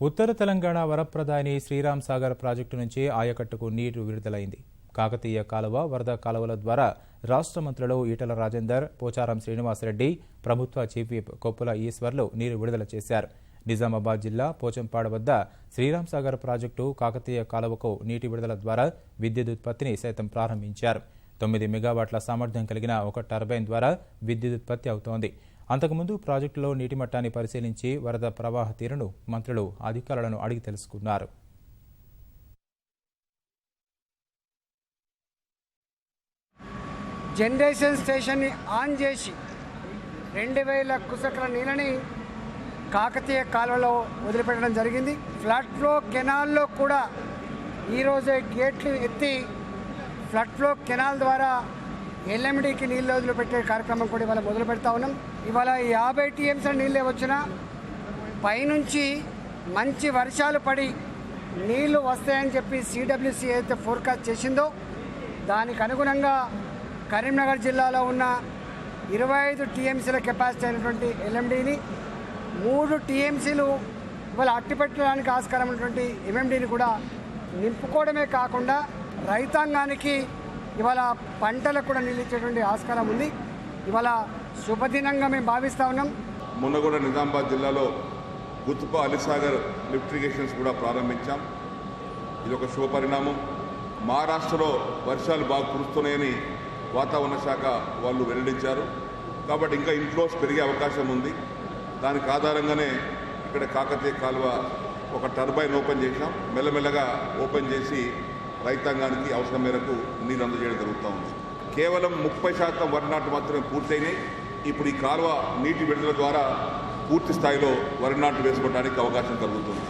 ఉత్తర Telangana వరప్రదాయిని Sriram Sagar project నుంచి ఆయకట్టుకు నీరు విడుదలైంది. కాకతీయ కాలువ, వరద కాలువల ద్వారా రాష్ట్ర మంత్రులు ఈటల రాజేందర్, పోచారం శ్రీనివాసరెడ్డి, ప్రభుత్వ చీఫ్ విప్ కొప్పుల ఈశ్వర్లు నీరు విడుదల చేశారు. నిజామాబాద్ జిల్లా పోచంపాడు వద్ద శ్రీరామ్ సాగర్ ప్రాజెక్టు కాకతీయ కాలువకు నీటి విడుదల ద్వారా విద్యుత్ ఉత్పత్తిని సైతం ప్రారంభించారు. 9 మెగావాట్ల సామర్థ్యం కలిగిన ఒక టర్బైన్ ద్వారా విద్యుత్ ఉత్పత్తి అవుతోంది. అంతకుముందు ప్రాజెక్టులో నీటి మట్టాన్ని పరిశీలించి వరద ప్రవాహ తీరును మంత్రులు అధికారులను అడిగి తెలుసుకున్నారు. జనరేషన్ స్టేషన్ని ఆన్ చేసి 2000 క్యూసెక్ల నీళ్ళని కాకతీయ కాలువలో వదిలిపెట్టడం జరిగింది. ఫ్లడ్ ఫ్లో కెనాల్లో కూడా ఈరోజే గేట్లు ఎత్తి ఫ్లడ్ ఫ్లో కెనాల్ ద్వారా ఎల్ఎండికి నీళ్ళు వదిలిపెట్టే కార్యక్రమం కూడా ఇవాళ మొదలు పెడతా ఉన్నాం. ఇవాళ 50 టీఎంసీ నీళ్ళే వచ్చినా పైనుంచి మంచి వర్షాలు పడి నీళ్లు వస్తాయని చెప్పి సిడబ్ల్యూసి అయితే ఫోర్కాస్ట్ చేసిందో దానికి అనుగుణంగా కరీంనగర్ జిల్లాలో ఉన్న 25 టీఎంసీల కెపాసిటీ అయినటువంటి ఎల్ఎండిని 3 టీఎంసీలు ఇవాళ అట్టిపెట్టడానికి ఆస్కారం ఉన్నటువంటి ఎంఎండిని కూడా నింపుకోవడమే కాకుండా రైతాంగానికి ఇవాళ పంటలకు కూడా నీళ్ళు ఇచ్చేటువంటి ఆస్కారం ఉంది. ఇవాళ శుభదినంగా మేము భావిస్తూ ఉన్నాం. మొన్న కూడా నిజామాబాద్ జిల్లాలో గుత్తుప అలీసాగర్ లిఫ్ట్ ఇరిగేషన్స్ కూడా ప్రారంభించాం. ఇది ఒక శుభ పరిణామం. మహారాష్ట్రలో వర్షాలు బాగా కురుస్తున్నాయని వాతావరణ శాఖ వాళ్ళు వెల్లడించారు. కాబట్టి ఇంకా ఇన్ఫ్లోస్ పెరిగే అవకాశం ఉంది. దానికి ఆధారంగానే ఇక్కడ కాకతీయ కాలువ ఒక టర్బైన్ ఓపెన్ చేశాం. మెల్లమెల్లగా ఓపెన్ చేసి రైతాంగానికి అవసరం మేరకు నీరు అందజేయడం జరుగుతూ ఉంది. కేవలం 30% వరి నాట్లు మాత్రమే పూర్తయినాయి. ఇప్పుడు ఈ కాలువ నీటి విడుదల ద్వారా పూర్తి స్థాయిలో వరి నాట్లు వేసుకోవడానికి అవకాశం కలుగుతుంది.